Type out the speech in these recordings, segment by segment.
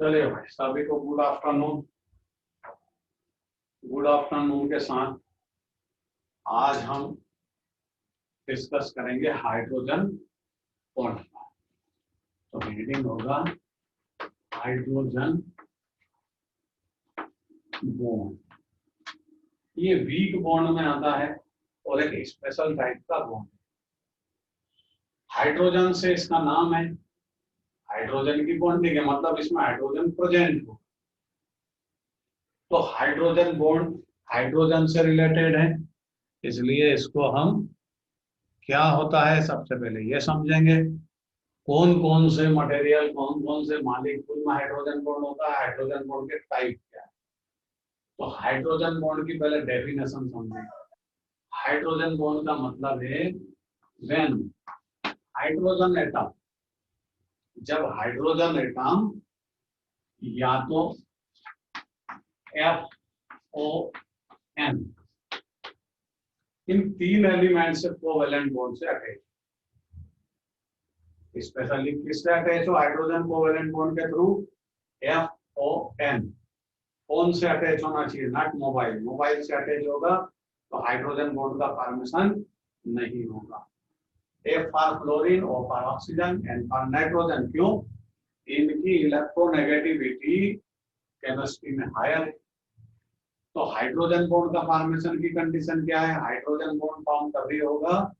चलिए भाई, सभी को गुड आफ्टरनून। गुड आफ्टरनून के साथ आज हम डिस्कस करेंगे हाइड्रोजन बॉन्ड का। तो रीडिंग होगा हाइड्रोजन बॉन्ड। ये वीक बॉन्ड में आता है और एक स्पेशल टाइप का बॉन्ड है। हाइड्रोजन से इसका नाम है। हाइड्रोजन की बॉन्डिंग है, मतलब इसमें हाइड्रोजन प्रेजेंट हो। तो हाइड्रोजन बॉन्ड हाइड्रोजन से रिलेटेड है, इसलिए इसको हम क्या होता है सबसे पहले ये समझेंगे। कौन कौन से मटेरियल, कौन कौन से मॉलिक्यूल में हाइड्रोजन बॉन्ड होता है, हाइड्रोजन बॉन्ड के टाइप क्या है। तो हाइड्रोजन बॉन्ड की पहले डेफिनेशन समझेंगे। हाइड्रोजन बॉन्ड का मतलब है व्हेन हाइड्रोजन एटम, जब हाइड्रोजन एटम या तो FON इन तीन एलिमेंट से कोवेलेंट बॉन्ड से अटैच, स्पेशली किससे अटैच हो, हाइड्रोजन कोवेलेंट बॉन्ड के थ्रू FON। फोन से अटैच होना चाहिए, नॉट मोबाइल। मोबाइल से अटैच होगा तो हाइड्रोजन बॉन्ड का फॉर्मेशन नहीं होगा। F for fluorine, O for oxygen, N for nitrogen. क्यों? इनकी इलेक्ट्रोनेगेटिविटी केमिस्ट्री में हायर है। तो हाइड्रोजन बॉन्ड का फॉर्मेशन की कंडीशन क्या है? हाइड्रोजन बॉन्ड फॉर्म तभी होगा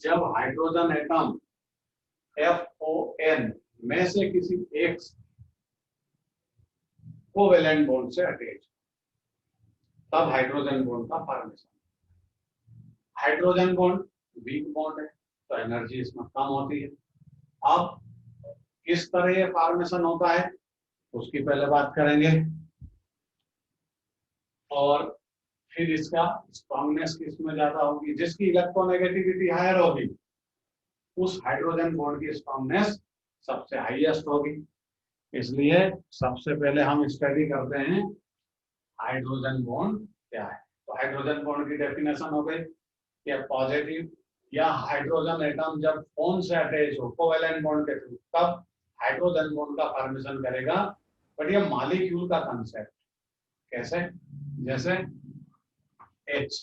जब हाइड्रोजन एटम FON में से किसी एक कोवेलेंट बॉन्ड से अटैच, तब हाइड्रोजन बॉन्ड का formation. Hydrogen bond weak bond है तो एनर्जी इसमें कम होती है। अब किस तरह ये फॉर्मेशन होता है उसकी पहले बात करेंगे, और फिर इसका स्ट्रॉन्गनेस किसमें ज्यादा होगी, जिसकी इलेक्ट्रोनेगेटिविटी हायर होगी उस हाइड्रोजन बॉन्ड की स्ट्रॉन्गनेस सबसे हाईएस्ट होगी। इसलिए सबसे पहले हम स्टडी करते हैं हाइड्रोजन बॉन्ड क्या है। तो हाइड्रोजन बॉन्ड की डेफिनेशन हो गई कि पॉजिटिव या हाइड्रोजन एटम जब फोन से अटैच हो कोवेलेंट बॉन्ड के थ्रू, तब हाइड्रोजन बॉन्ड का फॉर्मेशन करेगा। बट ये मॉलिक्यूल का कंसेप्ट कैसे, जैसे H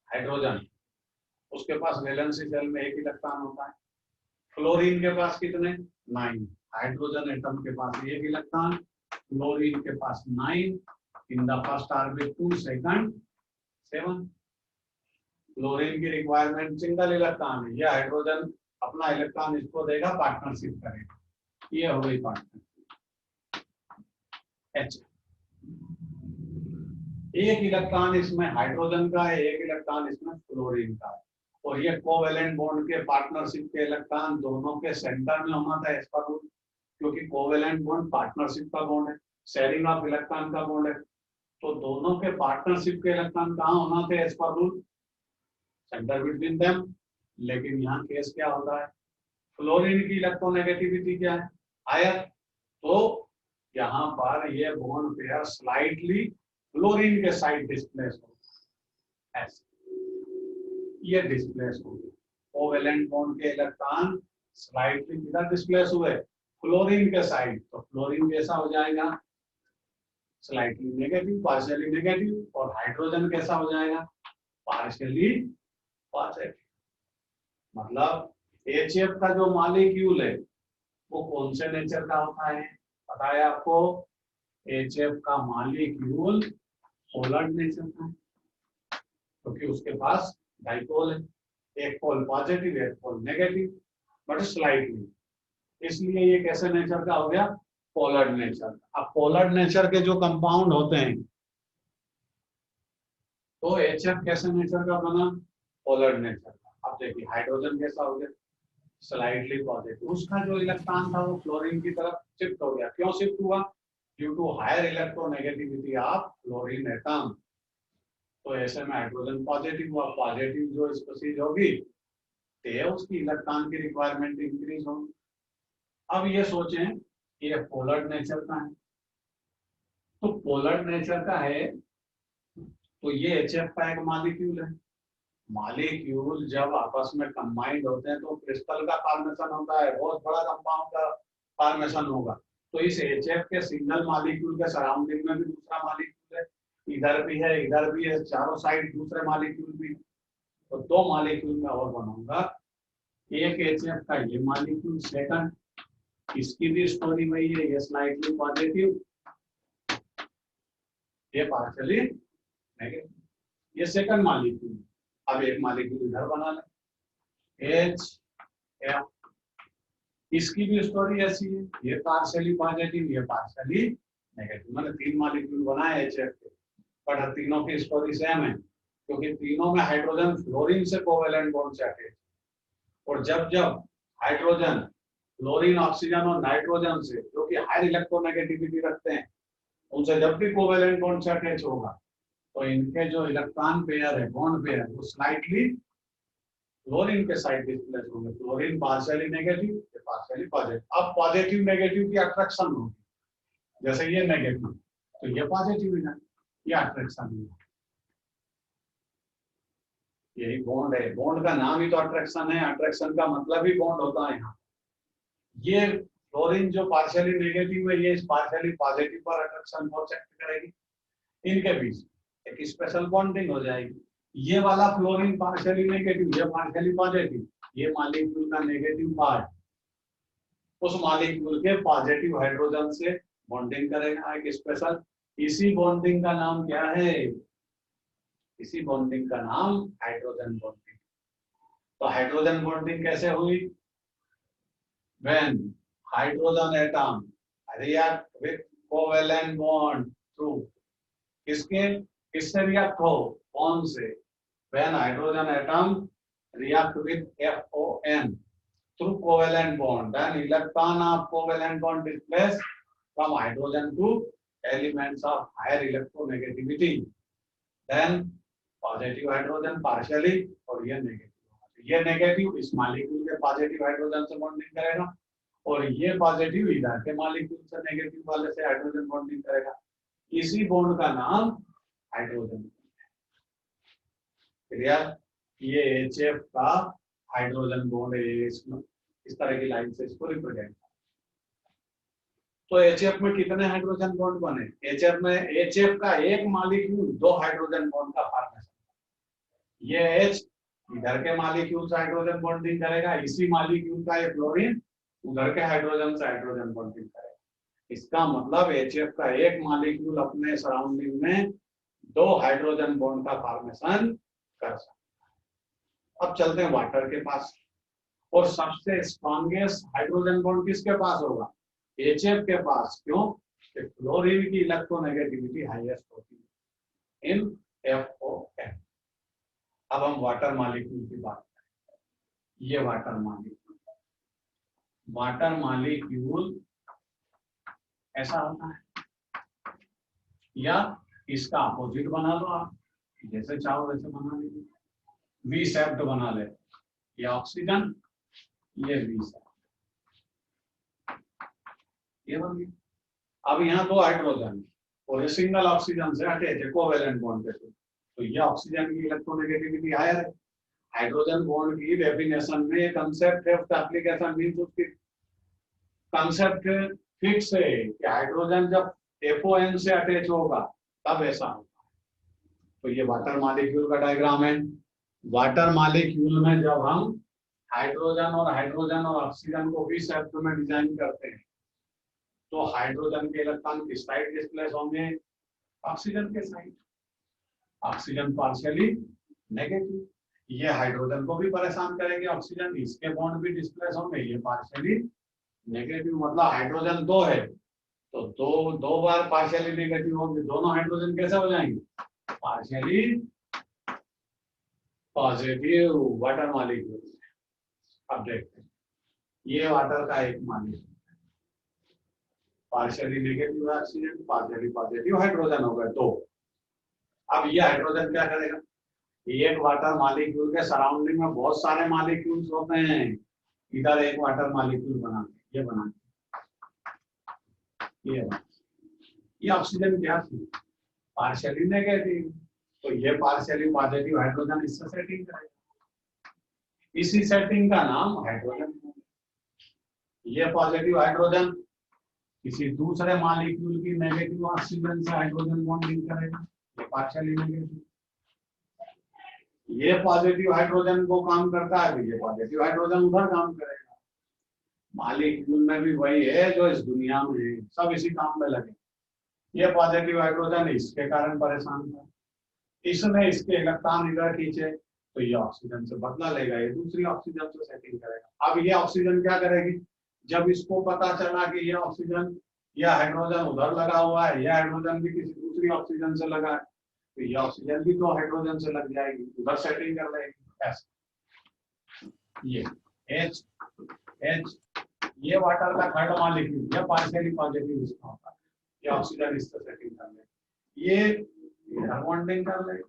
हाइड्रोजन, उसके पास वैलेंसी शेल में एक इलेक्ट्रॉन होता है। फ्लोरीन के पास कितने? 9। हाइड्रोजन एटम के पास एक इलेक्ट्रॉन, फ्लोरीन के पास 9। In the first orbit 2, second 7। Fluorine की रिक्वायरमेंट सिंगल इलेक्ट्रॉन है, यह हाइड्रोजन अपना इलेक्ट्रॉन इसको देगा, पार्टनरशिप करेगा। ये हो गई पार्टनरशिप H। एक इलेक्ट्रॉन इसमें हाइड्रोजन का है, एक इलेक्ट्रॉन इसमें फ्लोरीन का है, और ये कोवेलेंट बॉन्ड के पार्टनरशिप के इलेक्ट्रॉन दोनों के सेंटर में होना था एज पर रूल, क्योंकि कोवेलेंट बॉन्ड पार्टनरशिप का बॉन्ड है, शेयरिंग ऑफ इलेक्ट्रॉन का बॉन्ड है। तो दोनों के पार्टनरशिप के इलेक्ट्रॉन कहाँ होना थे as per rule? Centre between them. लेकिन यहाँ केस क्या होता है, फ्लोरीन की इलेक्ट्रोनेगेटिविटी क्या है? हायर। तो यहाँ पर ये बॉन्ड पेयर स्लाइटली फ्लोरीन के साइड डिस्प्लेस हो, ये डिस्प्लेस हो गया। कोवेलेंट बॉन्ड के इलेक्ट्रॉन स्लाइटली किधर डिस्प्लेस हुए? फ्लोरीन के साइड। तो फ्लोरीन कैसा हो जाएगा? Slightly negative, partially negative. और हाइड्रोजन कैसा हो जाएगा? Partially positive. मतलब HF का जो मॉलिक्यूल है वो कौन से नेचर का होता है? पता है आपको? HF का मॉलिक्यूल पोलर नेचर का है, क्योंकि उसके पास डाइपोल है, एक पोल पॉजिटिव एक पोल नेगेटिव, बट स्लाइटली। इसलिए ये कैसे नेचर का हो गया? Polar nature. अब पोलर नेचर के जो कंपाउंड होते हैं, तो HF कैसे नेचर का बना? पोलर नेचर का। अब देखिए हाइड्रोजन कैसा हो गया? Slightly positive. उसका जो इलेक्ट्रॉन था वो फ्लोरीन की तरफ शिफ्ट हो गया। क्यों शिफ्ट हुआ? Due to higher electronegativity of fluorine atom. तो ऐसे में हाइड्रोजन पॉजिटिव हुआ। पॉजिटिव जो स्पीशीज होगी तो उसकी इलेक्ट्रॉन की रिक्वायरमेंट इंक्रीज होगी। अब ये सोचें कि ये पोलर नेचर का है, तो पोलर नेचर का है तो ये HF का एक मॉलिक्यूल है। मॉलिक्यूल जब आपस में कंबाइंड होते हैं तो क्रिस्टल का फॉर्मेशन होता है, बहुत बड़ा कंपाउंड का फॉर्मेशन होगा। तो इस HF के सिंगल मॉलिक्यूल के सराउंडिंग में भी दूसरा मॉलिक्यूल है, इधर भी है, इधर भी है, चारों साइड दूसरे मॉलिक्यूल भी। तो दो मॉलिक्यूल में और बनाऊंगा, एक HF का ये मॉलिक्यूल सेकंड, इसकी भी स्टोरी वही है, ये स्लाइटली पॉजिटिव, ये पार्शियली नेगेटिव, ये सेकंड मॉलिक्यूल। अब एक मॉलिक्यूल इधर बना ले, HF, इसकी भी स्टोरी ऐसी है, ये पार्शियली पॉजिटिव, ये पार्शियली नेगेटिव। मैंने 3 मॉलिक्यूल बनाए HF के, पर तीनों की स्टोरी सेम है, क्योंकि तीनों में हाइड्रोजन फ्लोरीन से कोवेलेंट बॉन्ड से अटैच, और जब जब हाइड्रोजन फ्लोरीन ऑक्सीजन और नाइट्रोजन से, जो कि हाई इलेक्ट्रोनेगेटिविटी रखते हैं, उनसे जब भी कोवेलेंट बॉन्ड से अटैच होगा, तो इनके जो इलेक्ट्रॉन पेयर है, बॉन्ड पेयर, वो स्लाइटली फ्लोरीन के साइड डिस्प्लेस होंगे। Fluorine partially negative, partially positive. अब पॉजिटिव नेगेटिव की अट्रैक्शन होगी, जैसे ये नेगेटिव, तो ये पॉजिटिव है, ये अट्रैक्शन होगा। यही बॉन्ड है, बॉन्ड का नाम ही तो अट्रैक्शन है, अट्रैक्शन का मतलब ही बॉन्ड होता है। यहाँ ये फ्लोरीन जो पार्शियली नेगेटिव है, ये इस पार्शियली पॉजिटिव पर अट्रैक्शन फोर्स एक्ट करेगी, इनके बीच एक स्पेशल बॉन्डिंग हो जाएगी। ये वाला फ्लोरीन पार्शियली नेगेटिव, ये पार्शियली पॉजिटिव, ये मॉलिक्यूल का नेगेटिव पार्ट उस मॉलिक्यूल के पॉजिटिव हाइड्रोजन से बॉन्डिंग करेगा एक स्पेशल। इसी बॉन्डिंग का नाम क्या है? इसी बॉन्डिंग का नाम हाइड्रोजन बॉन्डिंग। तो हाइड्रोजन बॉन्डिंग कैसे हुई? When hydrogen atom react with covalent bond through, किससे रिएक्ट हो? कौन से? When hydrogen atom react with FON through covalent bond, then electron of covalent bond displaced from hydrogen to elements of higher electronegativity, then positive hydrogen partially, और ये negative. ये negative इस molecule के positive hydrogen से bonding करेगा, और ये positive इधर के मॉलिक्यूल से नेगेटिव वाले से हाइड्रोजन बॉन्डिंग करेगा। इसी बॉन्ड का नाम हाइड्रोजन है। क्लियर? ये HF का हाइड्रोजन बॉन्ड है, इसमें इस तरह की लाइन से इसको रिप्रेजेंट। तो HF में कितने हाइड्रोजन बॉन्ड बने? HF का एक मॉलिक्यूल 2 हाइड्रोजन बॉन्ड का फॉर्मेशन। ये H इधर के मॉलिक्यूल से हाइड्रोजन बॉन्डिंग करेगा, इसी मॉलिक्यूल का ये फ्लोरीन उधर के हाइड्रोजन से हाइड्रोजन बॉन्डिंग करेगा। इसका मतलब HF का एक मॉलिक्यूल अपने सराउंडिंग में 2 हाइड्रोजन बॉन्ड का फॉर्मेशन कर सकता है। अब चलते हैं वाटर के पास, और सबसे स्ट्रॉन्गेस्ट हाइड्रोजन बॉन्ड किसके पास होगा? HF के पास। क्यों? फ्लोरीन की इलेक्ट्रोनेगेटिविटी हाईएस्ट होती है इन FON। अब हम वाटर मॉलिक्यूल की बात करें। ये वाटर मॉलिक्यूल ऐसा होता है, या इसका अपोजिट बना लो आप, जैसे चाहो वैसे बना लीजिए। वी शेप्ड बना ले, ये ऑक्सीजन, ये वी शेप्ड, ये बन गया। अब यहाँ 2 हाइड्रोजन और ये सिंगल ऑक्सीजन से अटैच है कोवेलेंट बॉन्ड के थ्रू, तो ये ऑक्सीजन की इलेक्ट्रोनेगेटिविटी हायर है। हाइड्रोजन बॉन्ड की डेफिनेशन में कंसेप्ट है, उसका एप्लीकेशन मींस उसकी कंसेप्ट फिक्स है कि हाइड्रोजन जब FON से अटैच होगा तब ऐसा होगा। तो ये वाटर मॉलिक्यूल का डायग्राम है। वाटर मॉलिक्यूल में जब हम हाइड्रोजन और ऑक्सीजन को भी शेप में डिजाइन करते हैं, तो हाइड्रोजन के इलेक्ट्रॉन किस साइड डिस्प्लेस होंगे? ऑक्सीजन के साइड। ऑक्सीजन पार्शियली नेगेटिव, ये हाइड्रोजन को भी परेशान करेंगे ऑक्सीजन, इसके बॉन्ड भी डिस्प्लेस होंगे, ये पार्शियली नेगेटिव। मतलब हाइड्रोजन 2 है तो दो बार पार्शियली नेगेटिव होंगे, दोनों हाइड्रोजन कैसे हो जाएंगे? Partially positive. Water molecule. अब देखते हैं, ये वाटर का एक molecule partially negative oxygen, partially positive hydrogen हो गए 2। अब ये हाइड्रोजन क्या करेगा? एक वाटर मॉलिक्यूल के सराउंडिंग में बहुत सारे मॉलिक्यूल्स होते हैं, इधर एक वाटर मॉलिक्यूल बना के, ये ऑक्सीजन क्या थी? पार्शियली नेगेटिव, तो ये पार्शियली पॉजिटिव हाइड्रोजन इससे सेटिंग करेगा। इसी सेटिंग का नाम हाइड्रोजन। ये पॉजिटिव हाइड्रोजन किसी दूसरे मॉलिक्यूल की नेगेटिव ऑक्सीजन से हाइड्रोजन बॉन्डिंग करेगा, ये पार्शियली नेगेटिव। ये पॉजिटिव हाइड्रोजन को काम करता है, ये पॉजिटिव हाइड्रोजन उधर काम करेगा। मॉलिक्यूल में भी वही है जो इस दुनिया में है, सब इसी काम में लगे। ये पॉजिटिव हाइड्रोजन इसके कारण परेशान था, इसने इसके इलेक्ट्रॉन इधर खींचे तो ये ऑक्सीजन से बदला लेगा, ये दूसरी ऑक्सीजन से सेटिंग करेगा। अब ये ऑक्सीजन क्या करेगी, जब इसको पता चला कि ये ऑक्सीजन या हाइड्रोजन उधर लगा हुआ है, या हाइड्रोजन भी किसी दूसरी ऑक्सीजन से लगा है, तो ये ऑक्सीजन भी तो हाइड्रोजन से लग जाएगी, उधर सेटिंग कर लेगी। ऐसा ये H ये वाटर का थर्ड मॉलिक्यूल, ये पार्शियली पॉजिटिव इसका होता है, ये ऑक्सीजन इससे सेटिंग कर लेगी, ये इधर बॉन्डिंग कर लेगी,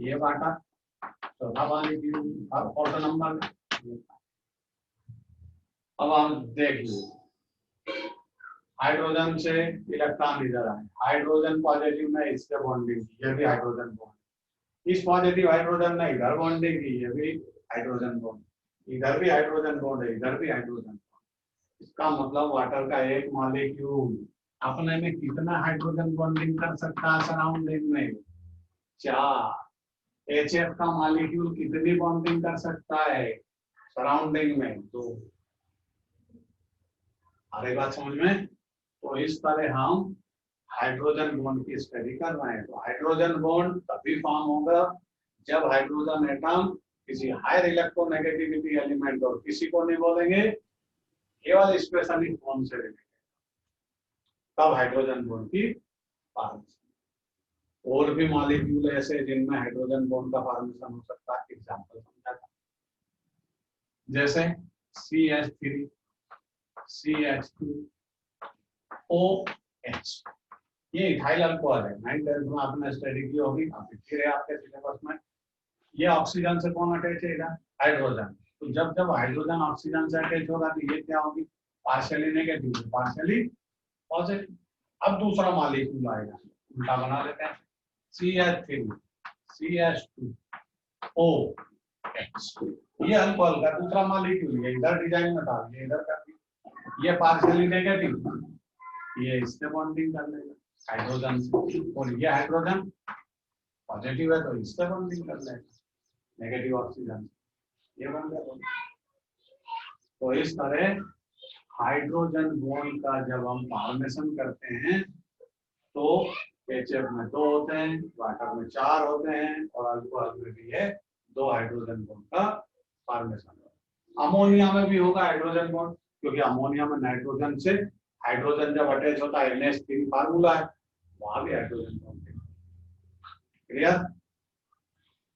ये वाटर चौथा मॉलिक्यूल अब फोर्थ नंबर। अब हम देखिए हाइड्रोजन से इलेक्ट्रॉन इधर आए, हाइड्रोजन पॉजिटिव ने इससे बॉन्डिंग की, ये भी हाइड्रोजन बॉन्ड, इस पॉजिटिव हाइड्रोजन ने इधर बॉन्डिंग की, ये भी हाइड्रोजन बॉन्ड, इधर भी हाइड्रोजन बॉन्ड है, इधर भी हाइड्रोजन बॉन्ड। इसका मतलब वाटर का एक मॉलिक्यूल अपने में कितना हाइड्रोजन बॉन्डिंग कर सकता है सराउंडिंग में, 4। HF का मॉलिक्यूल कितनी बॉन्डिंग कर सकता है सराउंडिंग में, 2। हमारी बात समझ में। तो इस तरह हम हाइड्रोजन बॉन्ड की स्टडी कर रहे हैं। तो हाइड्रोजन बॉन्ड तभी फॉर्म होगा जब हाइड्रोजन एटम किसी हायर इलेक्ट्रोनेगेटिविटी एलिमेंट, और किसी को नहीं बोलेंगे, केवल स्पेशली फॉर्म से रिलेटेड, तब हाइड्रोजन बॉन्ड की फॉर्मेशन। और भी मॉलिक्यूल ऐसे जिनमें हाइड्रोजन बॉन्ड का फॉर्मेशन हो सकता है, एग्जांपल समझा था, जैसे CH3 CH2 OH, ये इथाइल अल्कोहल है, 9th में आपने स्टडी की होगी, काफी फिर है आपके सिलेबस में। ये ऑक्सीजन से कौन अटैच है, हाइड्रोजन। तो जब जब हाइड्रोजन ऑक्सीजन से अटैच होगा तो ये क्या होगी, पार्शियली नेगेटिव, पार्शियली पॉजिटिव। अब दूसरा मॉलिक्यूल आएगा, उल्टा बना लेते हैं, CH3 CH2 OH, ये अल्कोहल का दूसरा मॉलिक्यूल, ये इधर डिजाइन में था, ये इधर कर दिया, ये पार्शियली नेगेटिव, ये इससे बॉन्डिंग कर लेगा हाइड्रोजन से, और ये हाइड्रोजन पॉजिटिव है तो इससे बॉन्डिंग कर लेगा नेगेटिव ऑक्सीजन, ये बन गया। तो इस तरह हाइड्रोजन बॉन्ड का जब हम फॉर्मेशन करते हैं तो HF में 2 होते हैं, वाटर में 4 होते हैं, और अल्कोहल में भी है 2 हाइड्रोजन बॉन्ड का फॉर्मेशन होगा। अमोनिया में भी होगा हाइड्रोजन बॉन्ड, क्योंकि अमोनिया में नाइट्रोजन से हाइड्रोजन जब अटैच होता है, NH3 फार्मूला है, वहां भी हाइड्रोजन बॉन्ड है। क्लियर।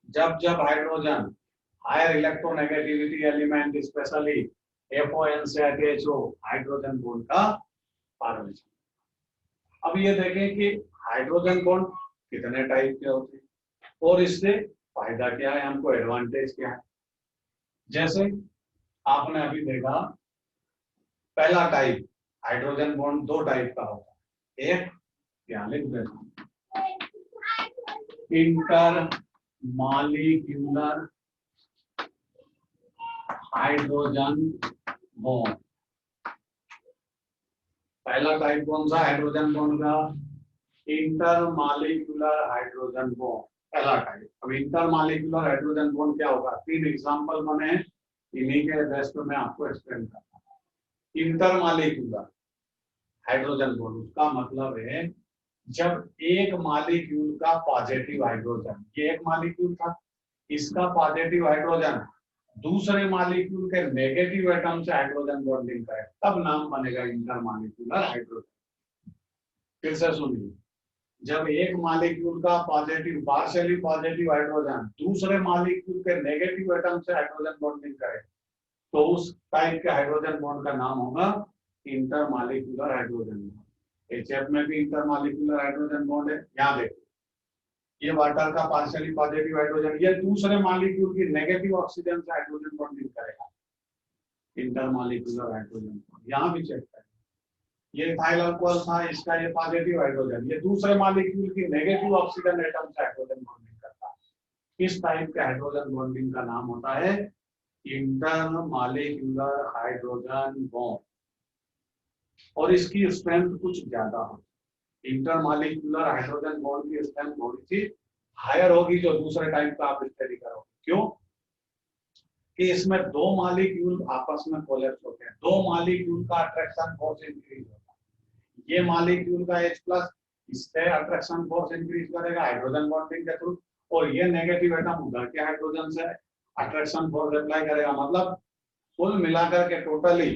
जब जब hydrogen higher electronegativity element specially FON से अटैच हो, हाइड्रोजन बॉन्ड का फॉर्मेशन। अब ये देखें कि हाइड्रोजन बॉन्ड कितने टाइप के होते हैं और इससे फायदा क्या है, हमको एडवांटेज क्या है। जैसे आपने अभी देखा, पहला टाइप हाइड्रोजन बॉन्ड 2 टाइप का होता है, एक क्या लिख देना, इंटर मॉलिक्यूलर हाइड्रोजन बॉन्ड। पहला टाइप कौन सा हाइड्रोजन बॉन्ड का, इंटर मॉलिक्यूलर हाइड्रोजन बॉन्ड, पहला टाइप। अब इंटर मॉलिक्यूलर हाइड्रोजन बॉन्ड क्या होगा, 3 एग्जांपल बने, इन्हीं के बेस पे मैं आपको एक्सप्लेन करता हूं। इंटर मॉलिक्यूलर हाइड्रोजन बॉन्ड, उसका मतलब है जब एक मॉलिक्यूल का पॉजिटिव हाइड्रोजन, ये एक मॉलिक्यूल था, इसका पॉजिटिव हाइड्रोजन दूसरे मॉलिक्यूल के नेगेटिव एटम से हाइड्रोजन बॉन्डिंग करे, तब नाम बनेगा इंटर मॉलिक्यूलर हाइड्रोजन। फिर से सुनिए, जब एक मॉलिक्यूल का पॉजिटिव, पार्शियली पॉजिटिव हाइड्रोजन दूसरे मॉलिक्यूल के नेगेटिव एटम से हाइड्रोजन बॉन्डिंग करे, तो उस टाइप के हाइड्रोजन बॉन्ड का नाम होगा inter molecular hydrogen bond. HF में भी इंटर मॉलिक्यूलर हाइड्रोजन बॉन्ड है, यहाँ देखो, ये वाटर का पार्शियली पॉजिटिव हाइड्रोजन, ये दूसरे मॉलिक्यूल की नेगेटिव ऑक्सीजन से हाइड्रोजन बॉन्डिंग करेगा, इंटर मॉलिक्यूलर हाइड्रोजन बॉन्ड। यहाँ भी चेक करें, ये इथाइल अल्कोहल था, इसका ये पॉजिटिव हाइड्रोजन, ये दूसरे मॉलिक्यूल की नेगेटिव ऑक्सीजन एटम से हाइड्रोजन बॉन्डिंग करता है। इस टाइप के हाइड्रोजन बॉन्डिंग का नाम होता है इंटर मॉलिक्यूलर हाइड्रोजन बॉन्ड। और इसकी स्ट्रेंथ कुछ ज्यादा होगी। इंटरमॉलिक्यूलर हाइड्रोजन बॉन्ड की स्ट्रेंथ थोड़ी सी हायर होगी जो दूसरे टाइप का आप स्टडी करोगे। क्यों? कि इसमें दो मॉलिक्यूल आपस में कोलैप्स होते हैं, दो मॉलिक्यूल का अट्रैक्शन फोर्स इंक्रीज होता है। ये मॉलिक्यूल का H प्लस इससे अट्रैक्शन फोर्स इंक्रीज करेगा हाइड्रोजन बॉन्डिंग के थ्रू, और ये नेगेटिव एटम उधर के हाइड्रोजन से अट्रैक्शन फोर्स अप्लाई करेगा। मतलब कुल मिलाकर के टोटली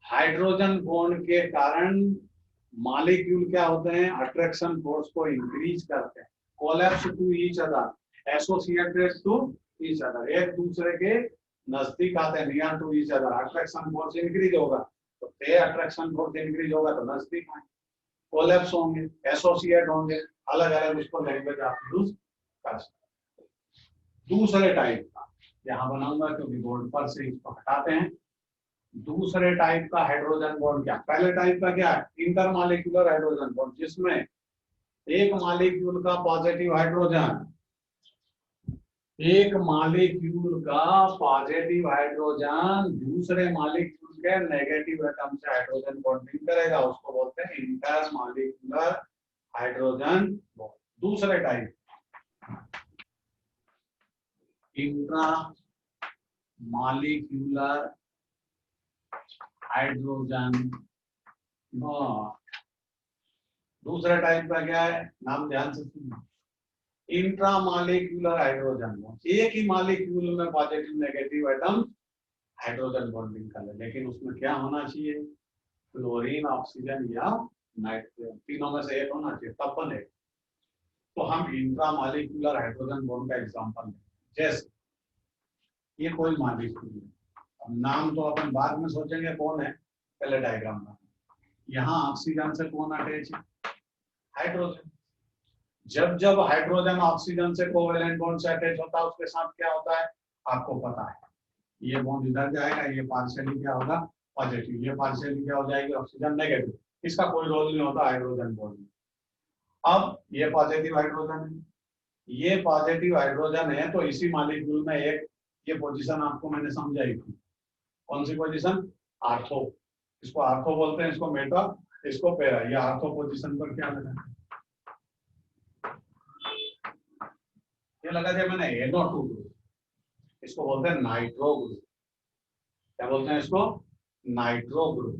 हाइड्रोजन बॉन्ड के कारण मॉलिक्यूल क्या होते हैं, अट्रैक्शन फोर्स को इंक्रीज करते हैं, collapse to each other, associated to each other, एक दूसरे के नजदीक आते हैं, near to each other. Attraction force increase होगा तो ते अट्रैक्शन फोर्स इंक्रीज होगा तो नजदीक आएंगे, कोलैप्स होंगे, एसोसिएट होंगे, अलग अलग उसको लैंग्वेज आप यूज कर सकते हैं। दूसरे टाइप का यहाँ बनाऊंगा क्योंकि बोर्ड पर से इसको हटाते हैं। दूसरे टाइप का हाइड्रोजन बॉन्ड क्या, पहले टाइप का क्या है, इंटरमॉलिक्यूलर हाइड्रोजन बॉन्ड, जिसमें एक मॉलिक्यूल का पॉजिटिव हाइड्रोजन, एक मॉलिक्यूल का पॉजिटिव हाइड्रोजन दूसरे मॉलिक्यूल के नेगेटिव एटम से हाइड्रोजन बॉन्डिंग करेगा, उसको बोलते हैं इंटरमॉलिक्यूलर हाइड्रोजन बॉन्ड। दूसरे type intra molecular hydrogen bond. दूसरा टाइप का क्या है, नाम ध्यान से सुनिए, इंट्रामॉलिक्यूलर हाइड्रोजन बॉन्ड। एक ही मॉलिक्यूल में positive negative atom hydrogen bonding कर ले, लेकिन उसमें क्या होना चाहिए, क्लोरीन, ऑक्सीजन या नाइट्रोजन, तीनों में से एक होना चाहिए तब बने। तो हम इंट्रामॉलिक्यूलर हाइड्रोजन बॉन्ड का एग्जांपल लें, जैसे ये कोई मॉलिक्यूल है, अब नाम तो अपन बाद में सोचेंगे कौन है, पहले डायग्राम में। यहाँ ऑक्सीजन से कौन अटैच है, हाइड्रोजन। जब जब हाइड्रोजन ऑक्सीजन से कोवेलेंट बॉन्ड से अटैच होता है उसके साथ क्या होता है आपको पता है, ये बॉन्ड इधर जाएगा, ये पार्शियली क्या होगा पॉजिटिव, ये पार्शियली क्या हो जाएगी ऑक्सीजन नेगेटिव, इसका कोई रोल नहीं होता हाइड्रोजन बॉन्ड में। अब ये पॉजिटिव हाइड्रोजन है, ये पॉजिटिव हाइड्रोजन है, तो इसी मॉलिक्यूल में एक ये पोजीशन आपको मैंने समझाई थी, कौन सी पोजीशन, आर्थो, इसको आर्थो बोलते हैं, इसको मेटा, इसको पैरा। ये आर्थो पोजीशन पर क्या लगा, ये लगा दिया मैंने NO2 ग्रुप, इसको बोलते हैं नाइट्रो ग्रुप। क्या बोलते हैं इसको, नाइट्रो ग्रुप,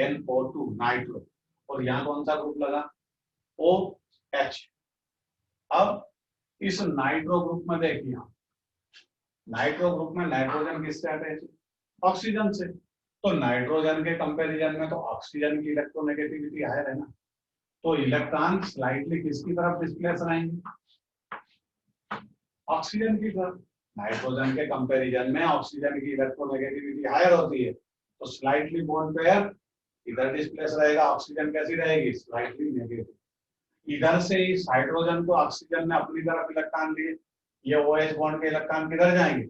NO2 नाइट्रो। और यहाँ कौन सा ग्रुप लगा, OH। अब इस नाइट्रो ग्रुप में देखिए, नाइट्रो ग्रुप में नाइट्रोजन किससे अटैच है, ऑक्सीजन से। तो नाइट्रोजन के कंपैरिजन में तो ऑक्सीजन की इलेक्ट्रोनेगेटिविटी हायर है ना, तो इलेक्ट्रॉन स्लाइटली किसकी तरफ डिस्प्लेस रहेंगे, ऑक्सीजन की तरफ। नाइट्रोजन के कंपैरिजन में ऑक्सीजन की इलेक्ट्रोनेगेटिविटी हायर होती है, तो स्लाइटली बॉन्ड पेयर इधर डिस्प्लेस रहेगा, ऑक्सीजन कैसी रहेगी, स्लाइटली नेगेटिव। इधर से इस हाइड्रोजन को ऑक्सीजन ने अपनी तरफ इलेक्ट्रॉन लिए, ये OH बॉन्ड के इलेक्ट्रॉन किधर जाएंगे,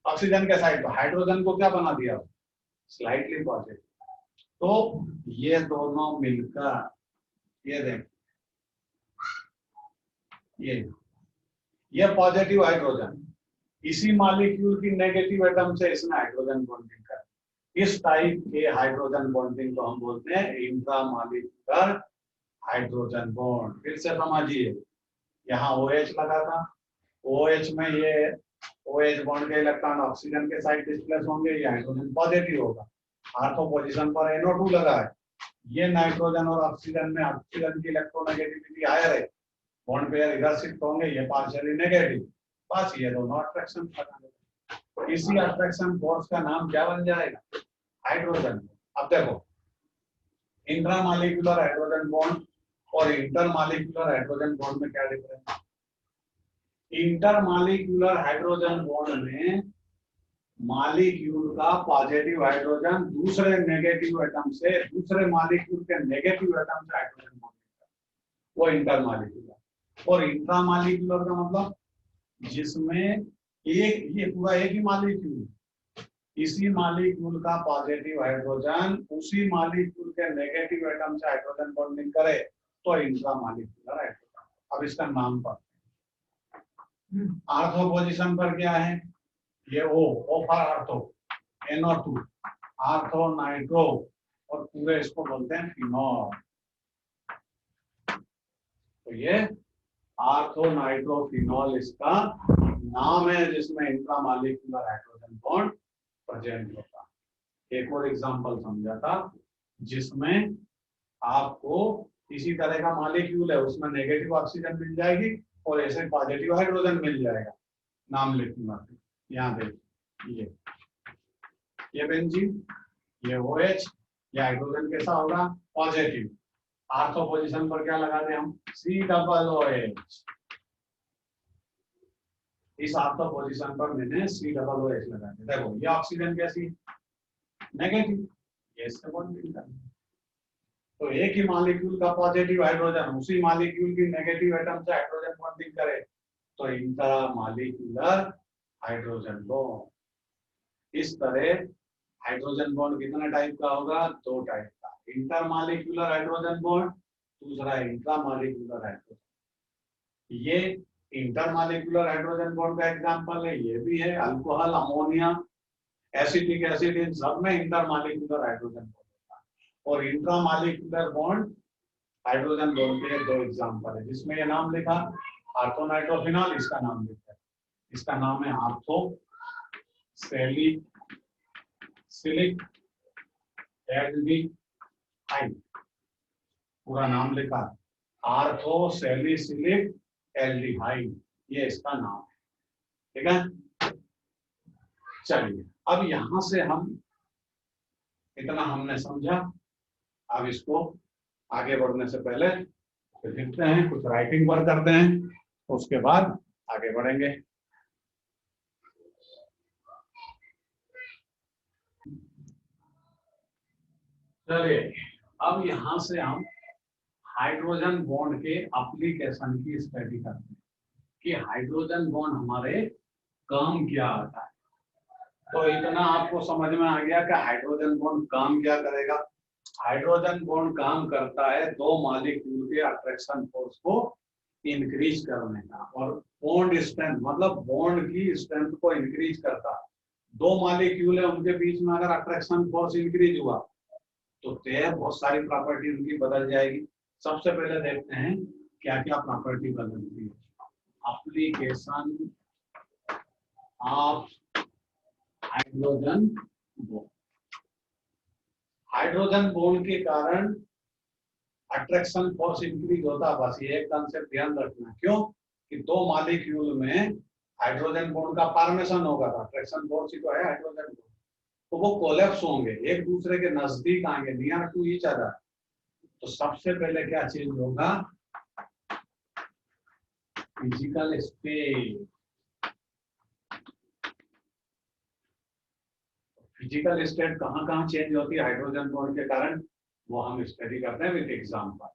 ऑक्सीजन के साइड। तो हाइड्रोजन को क्या बना दिया, स्लाइटली पॉजिटिव। तो ये दोनों मिलकर, ये देख, ये पॉजिटिव हाइड्रोजन इसी मॉलिक्यूल की नेगेटिव एटम से इसमें हाइड्रोजन बॉन्डिंग कर, इस टाइप के हाइड्रोजन बॉन्डिंग को हम बोलते हैं इंट्रामॉलिक्यूलर हाइड्रोजन बॉन्ड। फिर से समझिए, यहाँ OH लगा था, OH में ये OH बॉन्ड के इलेक्ट्रॉन ऑक्सीजन के साइड डिस्प्लेस होंगे, ये हाइड्रोजन पॉजिटिव होगा। आर्थो पोजीशन पर NO2 लगा है, ये नाइट्रोजन और ऑक्सीजन में ऑक्सीजन की इलेक्ट्रोनेगेटिविटी हायर है, बॉन्ड पेयर इधर शिफ्ट होंगे, ये पार्शियली नेगेटिव, बस ये दोनों अट्रैक्शन करेंगे। इसी अट्रैक्शन फोर्स का नाम क्या बन जाएगा, हाइड्रोजन। अब देखो, इंट्रामॉलिक्यूलर हाइड्रोजन बॉन्ड और इंटरमॉलिक्यूलर हाइड्रोजन बॉन्ड में क्या डिफरेंस है। इंटरमॉलिक्यूलर हाइड्रोजन बॉन्ड में मॉलिक्यूल का पॉजिटिव हाइड्रोजन दूसरे नेगेटिव एटम से, दूसरे मॉलिक्यूल के नेगेटिव एटम से हाइड्रोजन बॉन्ड, वो इंटरमॉलिक्यूलर। और इंट्रामॉलिक्यूलर का मतलब जिसमें एक, ये पूरा एक ही मॉलिक्यूल, इसी मॉलिक्यूल का पॉजिटिव हाइड्रोजन उसी मॉलिक्यूल के नेगेटिव एटम से हाइड्रोजन बॉन्डिंग करे, तो इंट्रामॉलिक्यूलर हाइड्रोजन। अब इसका नाम पर आर्थो पोजीशन पर क्या है, ये O for ortho, NO2, ortho nitro और पूरे इसको बोलते हैं फिनॉल। तो ये आर्थोनाइट्रोफिनॉल इसका नाम है, जिसमें इंट्रामॉलिक्यूलर हाइड्रोजन बॉन्ड प्रेजेंट होता है। एक और एग्जांपल समझा था जिसमें आपको इसी तरह का मॉलिक्यूल है, उसमें नेगेटिव ऑक्सीजन मिल जाएगी और ऐसे पॉजिटिव हाइड्रोजन मिल जाएगा। नाम लिखूंगा, यहाँ देखिए ये बेंजीन, ये OH, ये हाइड्रोजन कैसा होगा, पॉजिटिव। आर्थो पोजीशन पर क्या लगा दें हम, COOH। इस आर्थो पोजीशन पर मैंने COOH लगा दिया। देखो ये ऑक्सीजन कैसी, नेगेटिव, ये इससे बॉन्डिंग करना। तो एक ही मॉलिक्यूल का पॉजिटिव हाइड्रोजन उसी मॉलिक्यूल की नेगेटिव एटम से हाइड्रोजन बॉन्डिंग करे तो इंट्रा मॉलिक्यूलर हाइड्रोजन बॉन्ड। इस तरह हाइड्रोजन बॉन्ड कितने टाइप का होगा, 2 टाइप का, इंटरमॉलिक्यूलर हाइड्रोजन बॉन्ड, दूसरा इंट्रामॉलिक्यूलर हाइड्रोजन। ये इंटरमॉलिक्यूलर हाइड्रोजन बॉन्ड का एग्जांपल है, ये भी है अल्कोहल, अमोनिया, एसिटिक एसिड, इन सब में इंटरमॉलिक्यूलर हाइड्रोजन बॉन्ड होता है। और इंट्रामॉलिक्यूलर बॉन्ड हाइड्रोजन बॉन्ड के 2 एग्जांपल है, जिसमें ये नाम लिखा आर्थोनाइट्रोफिनॉल, इसका नाम लिखा है, इसका नाम है आर्थो सैलिसिलिक एल्डिहाइड, पूरा नाम लिखा आर्थो सैलिसिलिक एल्डिहाइड, ये इसका नाम है। ठीक है, चलिए अब यहां से हम इतना हमने समझा। अब इसको आगे बढ़ने से पहले लिखते हैं, कुछ राइटिंग वर्क करते हैं, उसके बाद आगे बढ़ेंगे। चलिए अब यहां से हम हाइड्रोजन बॉन्ड के एप्लीकेशन की स्टडी करते हैं कि हाइड्रोजन बॉन्ड हमारे काम क्या आता है। तो इतना आपको समझ में आ गया कि हाइड्रोजन बॉन्ड काम क्या करेगा। हाइड्रोजन बॉन्ड काम करता है 2 मॉलिक्यूल के अट्रैक्शन फोर्स को इंक्रीज करने का, और बॉन्ड स्ट्रेंथ मतलब बॉन्ड की स्ट्रेंथ को इंक्रीज करता है। 2 मॉलिक्यूल है, उनके बीच में अगर अट्रैक्शन फोर्स इंक्रीज हुआ तो बहुत सारी प्रॉपर्टी उनकी बदल जाएगी। सबसे पहले देखते हैं क्या क्या प्रॉपर्टी बदलती है। Application of hydrogen bond. Hydrogen bond के कारण अट्रैक्शन फोर्स इंक्रीज होता है, बस ये एक कंसेप्ट ध्यान रखना। क्यों कि 2 मॉलिक्यूल में हाइड्रोजन बॉन्ड का फॉर्मेशन होगा, अट्रैक्शन फोर्स ही तो है हाइड्रोजन बॉन्ड, तो वो कोलैप्स होंगे, एक दूसरे के नजदीक आएंगे, नियर टू ईच अदर। तो सबसे पहले क्या चेंज होगा, फिजिकल स्टेट। फिजिकल स्टेट कहाँ कहाँ चेंज होती है हाइड्रोजन बॉन्ड के कारण, वो हम स्टडी करते हैं विद एग्जांपल।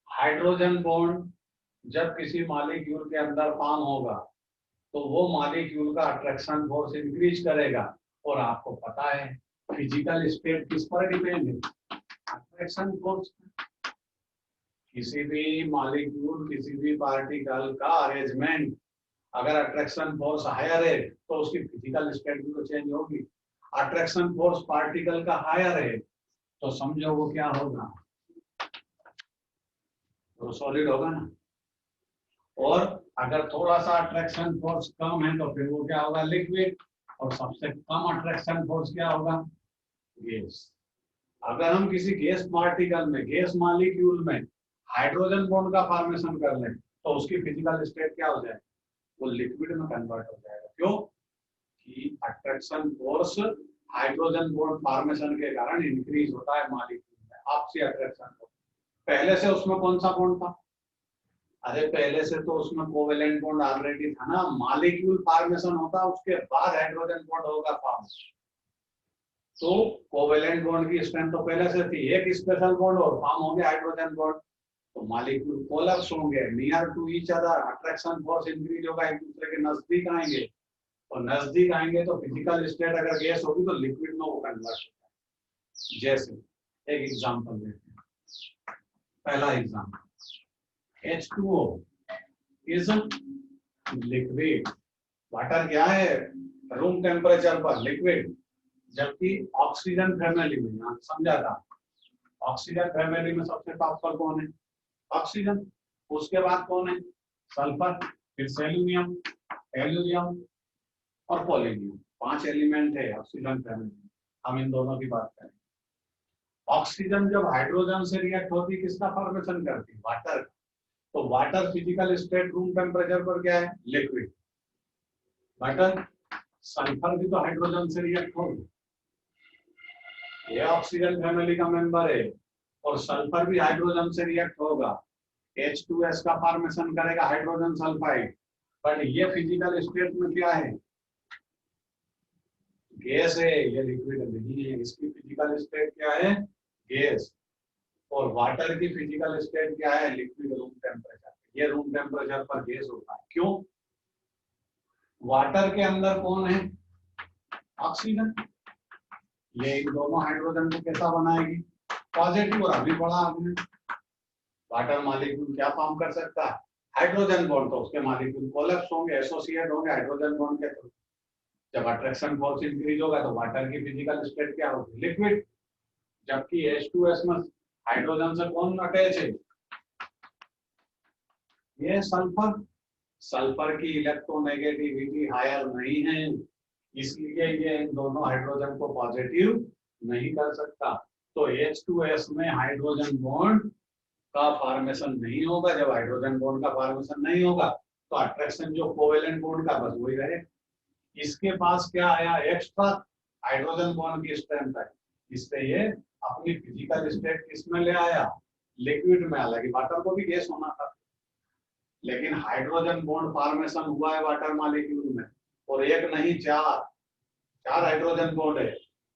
हाइड्रोजन बॉन्ड जब किसी मॉलिक्यूल के अंदर फॉर्म होगा तो वो मॉलिक्यूल का अट्रैक्शन फोर्स इंक्रीज करेगा, और आपको पता है फिजिकल स्टेट किस पर डिपेंड है, अट्रैक्शन फोर्स। किसी भी मॉलिक्यूल, किसी भी पार्टिकल का अरेंजमेंट अगर अट्रैक्शन फोर्स हायर है तो उसकी फिजिकल स्टेट भी तो चेंज होगी। अट्रैक्शन फोर्स पार्टिकल का हायर है तो समझो वो क्या होगा, वो सॉलिड होगा ना। और अगर थोड़ा सा अट्रैक्शन फोर्स कम है तो फिर वो क्या होगा, लिक्विड। और सबसे कम अट्रैक्शन फोर्स क्या होगा, गैस। अगर हम किसी गैस पार्टिकल में, गैस मॉलिक्यूल में हाइड्रोजन बॉन्ड का फॉर्मेशन कर लें तो उसकी फिजिकल स्टेट क्या हो जाए, वो लिक्विड में कन्वर्ट हो जाएगा। क्यों कि attraction force hydrogen bond formation के कारण इंक्रीज होता है मॉलिक्यूल में, आपसी अट्रैक्शन फोर्स। पहले से उसमें कौन सा बॉन्ड था, अरे पहले से तो उसमें कोवेलेंट बॉन्ड ऑलरेडी था ना। मॉलिक्यूल फॉर्मेशन होता उसके बाद हाइड्रोजन बॉन्ड होगा फॉर्म। तो कोवेलेंट बॉन्ड की स्ट्रेंथ तो पहले से थी, एक स्पेशल बॉन्ड और फॉर्म होंगे हाइड्रोजन बॉन्ड, तो मॉलिक्यूल कोलैप्स होंगे, near to each other, attraction force increase होगा, एक दूसरे के नजदीक आएंगे, और नजदीक आएंगे तो फिजिकल स्टेट अगर गैस होगी तो लिक्विड में वो कन्वर्ट होता है। जैसे एक एग्जांपल देते हैं, पहला example H2O is liquid. Water क्या है, रूम टेम्परेचर पर लिक्विड, जबकि ऑक्सीजन फैमिली में, यहाँ समझा था, ऑक्सीजन फैमिली में सबसे टॉप पर कौन है? ऑक्सीजन। उसके बाद कौन है? सल्फर, फिर सेलेनियम, एल्यूमिनियम और पोलोनियम। 5 एलिमेंट है ऑक्सीजन फैमिली। हम इन दोनों की बात करें। ऑक्सीजन जब हाइड्रोजन से रिएक्ट होती है किसका फॉर्मेशन करती है? वाटर। तो water physical state room temperature पर क्या है? लिक्विड। वाटर। सल्फर भी तो हाइड्रोजन से रिएक्ट होगी, ये ऑक्सीजन फैमिली का मेंबर है, और सल्फर भी हाइड्रोजन से रिएक्ट होगा, H2S का फॉर्मेशन करेगा हाइड्रोजन सल्फाइड। बट ये फिजिकल स्टेट में क्या है? गैस है, ये लिक्विड नहीं है। इसकी फिजिकल स्टेट क्या है? गैस। और वाटर की फिजिकल स्टेट क्या है? Liquid room temperature. ये रूम टेम्परेचर पर गैस होता है। क्यों? वाटर के अंदर कौन है? ऑक्सीजन। ये इन दोनों हाइड्रोजन को कैसा बनाएगी? पॉजिटिव। और अभी पढ़ा आपने वाटर मॉलिक्यूल क्या फॉर्म कर सकता है? Hydrogen bond. तो उसके मॉलिक्यूल कोलैप्स होंगे, एसोसिएट होंगे हाइड्रोजन बॉन्ड के थ्रू। जब अट्रैक्शन फोर्स इंक्रीज होगा तो वाटर की फिजिकल स्टेट क्या होगी? लिक्विड। जबकि H2S में हाइड्रोजन से कौन अटैच है? ये सल्फर। सल्फर की इलेक्ट्रोनेगेटिविटी हायर नहीं है, इसलिए ये इन दोनों हाइड्रोजन को पॉजिटिव नहीं कर सकता। तो H2S में हाइड्रोजन बॉन्ड का फॉर्मेशन नहीं होगा। जब हाइड्रोजन बॉन्ड का फॉर्मेशन नहीं होगा तो अट्रैक्शन जो कोवेलेंट बॉन्ड का बस वही रहे। इसके पास क्या आया? एक्स्ट्रा हाइड्रोजन बॉन्ड की स्ट्रेंथ है, इससे ये अपनी फिजिकल स्टेट किसमें ले आया? लिक्विड में। हालांकि वाटर को भी गैस होना था, लेकिन हाइड्रोजन बॉन्ड फॉर्मेशन हुआ है वाटर मॉलिक्यूल में, और एक नहीं चार हाइड्रोजन बॉन्ड है,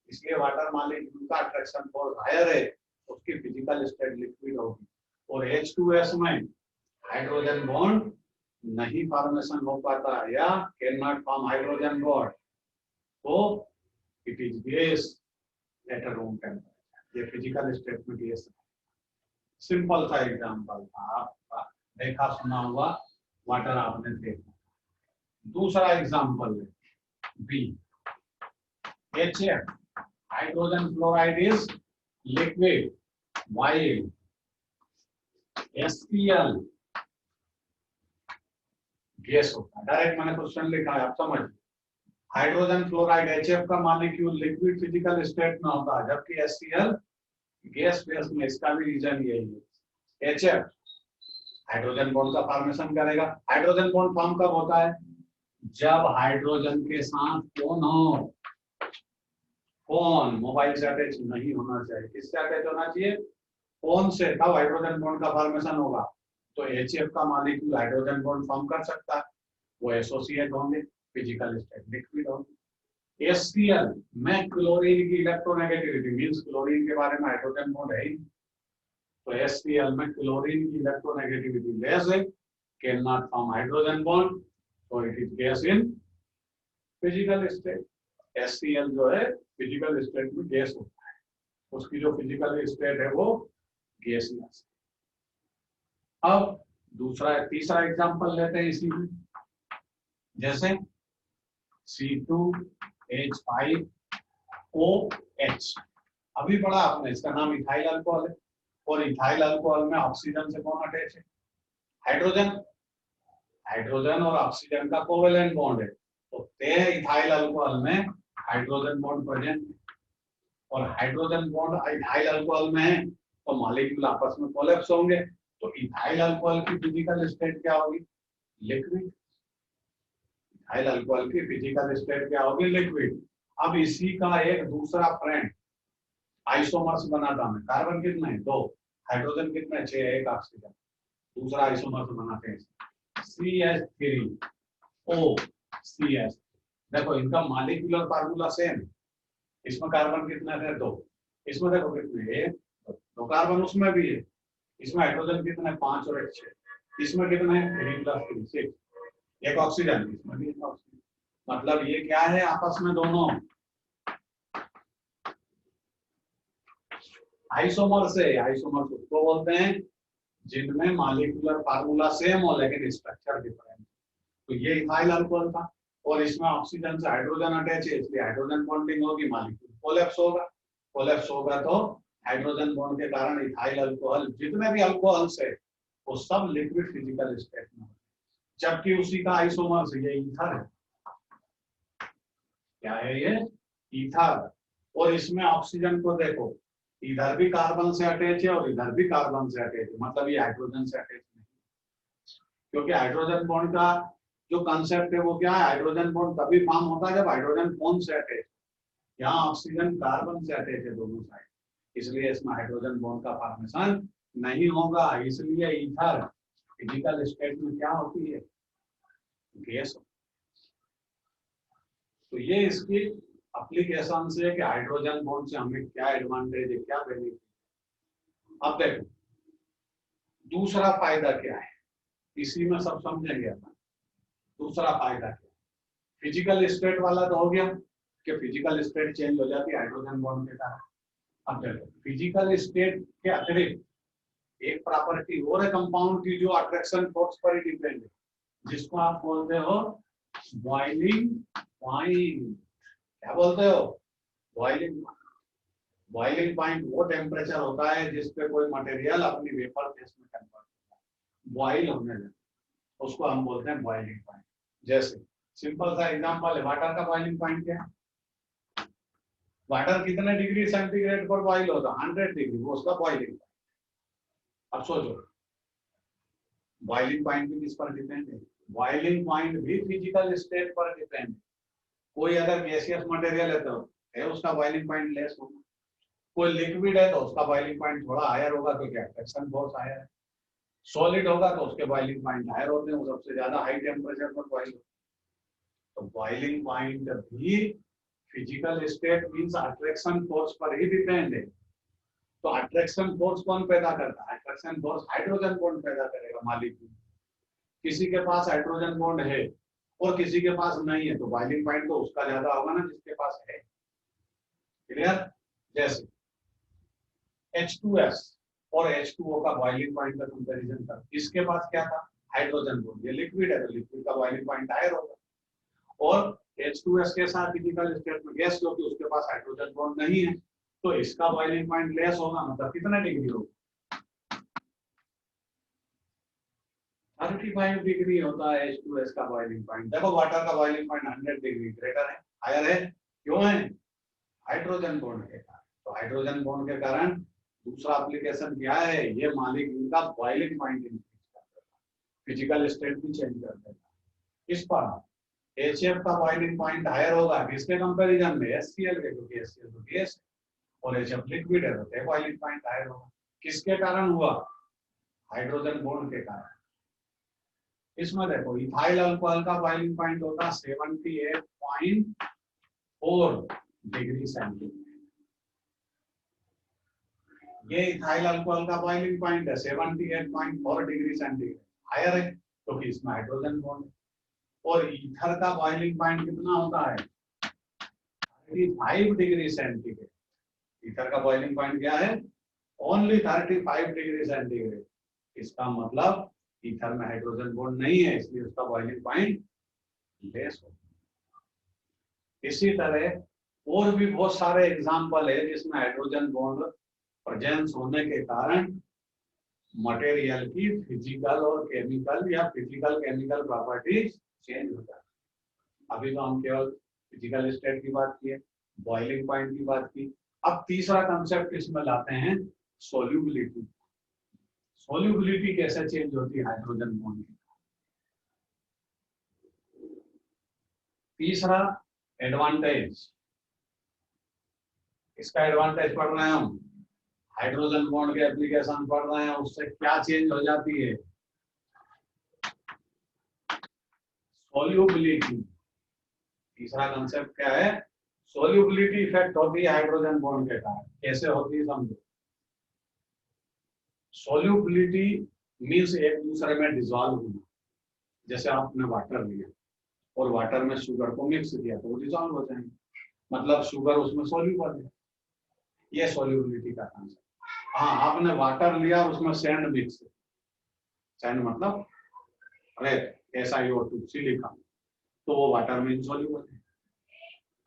इसलिए वाटर मॉलिक्यूल का अट्रैक्शन फोर्स हायर है, उसकी फिजिकल स्टेट लिक्विड होगी। और H2S में हाइड्रोजन बॉन्ड नहीं फॉर्मेशन हो पाता या can not form hydrogen bond, तो it is gas at room temperature. ये फिजिकल स्टेट में गैस है। सिंपल सा एग्जांपल था, आप देखा सुना हुआ वाटर आपने देखा। दूसरा एग्जांपल है B, HF hydrogen fluoride is liquid while HCl gas होता है। डायरेक्ट मैंने क्वेश्चन लिखा है, आप समझ। हाइड्रोजन फ्लोराइड HF का मॉलिक्यूल लिक्विड फिजिकल स्टेट में होता है, जबकि HCl गैस फेस में। इसका भी रीजन यही है। HF हाइड्रोजन बॉन्ड का फॉर्मेशन करेगा। हाइड्रोजन बॉन्ड फॉर्म कब होता है? जब हाइड्रोजन के साथ कौन हो? कौन? मोबाइल से अटैच नहीं होना चाहिए। किससे अटैच होना चाहिए? कौन से? तब हाइड्रोजन बॉन्ड का फॉर्मेशन होगा। तो HF का मॉलिक्यूल हाइड्रोजन बॉन्ड फॉर्म कर सकता है, वो एसोसिएट होंगे, फिजिकल स्टेट लिक्विड होंगे। HCl में क्लोरीन की इलेक्ट्रोनेगेटिविटी, मींस क्लोरीन के बारे में हाइड्रोजन बॉन्ड है ही, तो HCl में क्लोरीन की इलेक्ट्रोनेगेटिविटी लेस है, can not form hydrogen bond, तो it is gas in physical state. HCl जो है फिजिकल स्टेट में गैस होता है, उसकी जो फिजिकल स्टेट है वो गैसियस। अब तीसरा एग्जांपल लेते हैं इसी में, जैसे C2H5OH। अभी पढ़ा आपने, इसका नाम इथाइल अल्कोहल है, और इथाइल अल्कोहल में ऑक्सीजन से कौन अटैच है? हाइड्रोजन। हाइड्रोजन और ऑक्सीजन का कोवेलेंट बॉन्ड है, तो इथाइल अल्कोहल में हाइड्रोजन बॉन्ड प्रेजेंट है, और हाइड्रोजन बॉन्ड इथाइल अल्कोहल में है, तो मॉलिक्यूल आपस में कोलैप्स होंगे। तो इथाइल अल्कोहल की फिजिकल स्टेट क्या होगी? लिक्विड। इथाइल अल्कोहल की फिजिकल स्टेट क्या होगी? लिक्विड। अब इसी का एक दूसरा फ्रेंड आइसोमर्स बनाता है। कार्बन कितने हैं? 2। हाइड्रोजन कितने? 6, 1 ऑक्सीजन। दूसरा आइसोमर्स बनाते हैं CH3OCH। देखो इनका मॉलिक्यूलर फार्मूला सेम। इसमें कार्बन कितने थे? 2। इसमें देखो कितने? 1, 2 कार्बन उसमें भी है। इसमें हाइड्रोजन कितने? 5 और 1 6। इसमें कितने? 3 + 3 6। एक ऑक्सीजन, इसमें भी एक ऑक्सीजन। मतलब ये क्या है आपस में? दोनों आइसोमर से। आइसोमर उसको बोलते हैं जिनमें मॉलिक्यूलर फार्मूला सेम हो लेकिन स्ट्रक्चर डिफरेंट। तो ये इथाइल अल्कोहल था, और इसमें ऑक्सीजन से हाइड्रोजन अटैच है, इसलिए हाइड्रोजन बॉन्डिंग होगी, मॉलिक्यूल कोलैप्स होगा। कोलैप्स होगा तो हाइड्रोजन बॉन्ड के कारण इथाइल अल्कोहल, जितने भी अल्कोहल्स है वो सब लिक्विड फिजिकल स्टेट में, जबकि उसी का आइसोमर्स ये ईथर है। क्या है ये? ईथर। और इसमें ऑक्सीजन को देखो, इधर भी कार्बन से अटैच है और इधर भी कार्बन से अटैच है, मतलब ये हाइड्रोजन से अटैच नहीं, क्योंकि हाइड्रोजन बॉन्ड का जो कंसेप्ट है वो क्या है, हाइड्रोजन बॉन्ड तभी फॉर्म होता है जब हाइड्रोजन कौन से अटैच, यहाँ ऑक्सीजन कार्बन से अटैच है दोनों साइड, इसलिए इसमें हाइड्रोजन बॉन्ड का फॉर्मेशन नहीं होगा। इसलिए ईथर फिजिकल स्टेट में क्या होती है, गैस। तो ये इसकी एप्लीकेशन से कि हाइड्रोजन बॉन्ड से हमें क्या एडवांटेज है, क्या बेनिफिट। अब देखो दूसरा फायदा क्या है, इसी में सब समझेंगे अपन। दूसरा फायदा क्या, फिजिकल स्टेट वाला तो हो गया कि फिजिकल स्टेट चेंज हो जाती है हाइड्रोजन बॉन्ड के कारण। अब देखो फिजिकल स्टेट के अतिरिक्त एक प्रॉपर्टी और है कंपाउंड की जो अट्रैक्शन फोर्स पर ही डिपेंड है, जिसको आप बोलते हो बॉइलिंग पॉइंट। क्या बोलते हो? बॉइलिंग। बॉइलिंग पॉइंट वो टेम्परेचर होता है जिसपे कोई मटेरियल अपनी वेपर फेस में कन्वर्ट होता है, बॉइल होने लगता है, उसको हम बोलते हैं बॉइलिंग पॉइंट। जैसे सिंपल सा एग्जांपल है, वाटर का बॉइलिंग पॉइंट क्या है? वाटर कितने डिग्री सेंटीग्रेड पर बॉइल होता है? 100 डिग्री, वो उसका बॉइलिंग पॉइंट। अब सोचो बॉइलिंग पॉइंट भी किस पर डिपेंड है? बॉइलिंग पॉइंट भी फिजिकल स्टेट पर डिपेंड है। कोई अगर गैसियस मटेरियल है तो है उसका बॉइलिंग पॉइंट लेस होगा, कोई लिक्विड है तो उसका बॉइलिंग पॉइंट थोड़ा हायर होगा क्योंकि अट्रैक्शन फोर्स हायर है। सॉलिड होगा तो उसके बॉइलिंग पॉइंट हायर होते हैं, वो सबसे ज्यादा हाई टेम्परेचर पर बॉइल होते हैं। तो बॉइलिंग पॉइंट भी physical state means attraction force पर ही डिपेंड है। तो अट्रैक्शन फोर्स कौन पैदा करता है? अट्रैक्शन फोर्स हाइड्रोजन बॉन्ड पैदा करेगा मॉलिक्यूल। किसी के पास हाइड्रोजन बॉन्ड है और किसी के पास नहीं है तो बॉइलिंग पॉइंट तो उसका ज्यादा होगा ना जिसके पास है। क्लियर? जैसे H2S और H2O का बॉइलिंग पॉइंट का कंपैरिजन कर, इसके पास क्या था? हाइड्रोजन बॉन्ड, ये लिक्विड है तो लिक्विड का बॉइलिंग पॉइंट हायर होगा। और H2S के साथ फिजिकल स्टेट में गैस, क्योंकि उसके पास हाइड्रोजन बॉन्ड नहीं है तो इसका बॉइलिंग पॉइंट लेस होगा, मतलब कितना डिग्री होगा? 35 डिग्री होता है H2S का बॉइलिंग पॉइंट। देखो वाटर का बॉइलिंग पॉइंट 100 डिग्री ग्रेटर है, हायर है। क्यों है? हाइड्रोजन बॉन्ड के कारण। तो हाइड्रोजन बॉन्ड के कारण दूसरा एप्लीकेशन क्या है, ये मॉलिक्यूल का बॉइलिंग पॉइंट इंक्रीज कर देता है, फिजिकल स्टेट भी चेंज कर देता है। इस पर HF का बॉइलिंग पॉइंट हायर होगा किसके कंपैरिजन में? HCl के, क्योंकि HCl तो गैस है और HF लिक्विड है तो बॉइलिंग पॉइंट हायर होगा। किसके कारण हुआ? हाइड्रोजन बॉन्ड के कारण। इसमें देखो इथाइल अल्कोहल का बॉइलिंग पॉइंट होता है 78.4 डिग्री सेंटीग्रेड। ये इथाइल अल्कोहल का बॉइलिंग पॉइंट है 78.4 डिग्री सेंटीग्रेड, हायर है क्योंकि इसमें हाइड्रोजन बॉन्ड है। और ईथर का बॉइलिंग पॉइंट कितना होता है? 35 डिग्री सेंटीग्रेड। ईथर का बॉइलिंग पॉइंट क्या है? Only 35 degree centigrade. इसका मतलब ईथर में हाइड्रोजन बॉन्ड नहीं है, इसलिए उसका बॉइलिंग पॉइंट लेस होगा। इसी तरह और भी बहुत सारे एग्जांपल है जिसमें हाइड्रोजन बॉन्ड प्रेजेंस होने के कारण मटेरियल की फिजिकल और केमिकल या फिजिकल केमिकल प्रॉपर्टीज चेंज हो जाती है। अभी तो हम केवल फिजिकल स्टेट की बात की है, बॉइलिंग पॉइंट की बात की। अब तीसरा कंसेप्ट इसमें लाते हैं सोल्यूबिलिटी। सोल्यूबिलिटी कैसे चेंज होती है हाइड्रोजन बॉन्ड की? तीसरा एडवांटेज, इसका एडवांटेज पढ़ रहे हैं हम, हाइड्रोजन बॉन्ड के एप्लीकेशन पढ़ रहे हैं, उससे क्या चेंज हो जाती है? सोल्यूबिलिटी। तीसरा कंसेप्ट क्या है? सोल्यूबिलिटी इफेक्ट होती है हाइड्रोजन बॉन्ड के कारण। कैसे होती है समझो। सोल्यूबिलिटी मींस एक दूसरे में डिसॉल्व होना। जैसे आपने वाटर लिया और वाटर में शुगर को मिक्स किया तो वो डिसॉल्व हो जाएंगे, मतलब शुगर उसमें सोल्यूबल है। ये सोल्यूबिलिटी का कंसेप्ट। हाँ, आपने वाटर लिया उसमें सैंड मिक्स, सैंड मतलब रेत, SiO2 सिलिकॉन, तो वो वाटर में इनसॉल्यूबल है।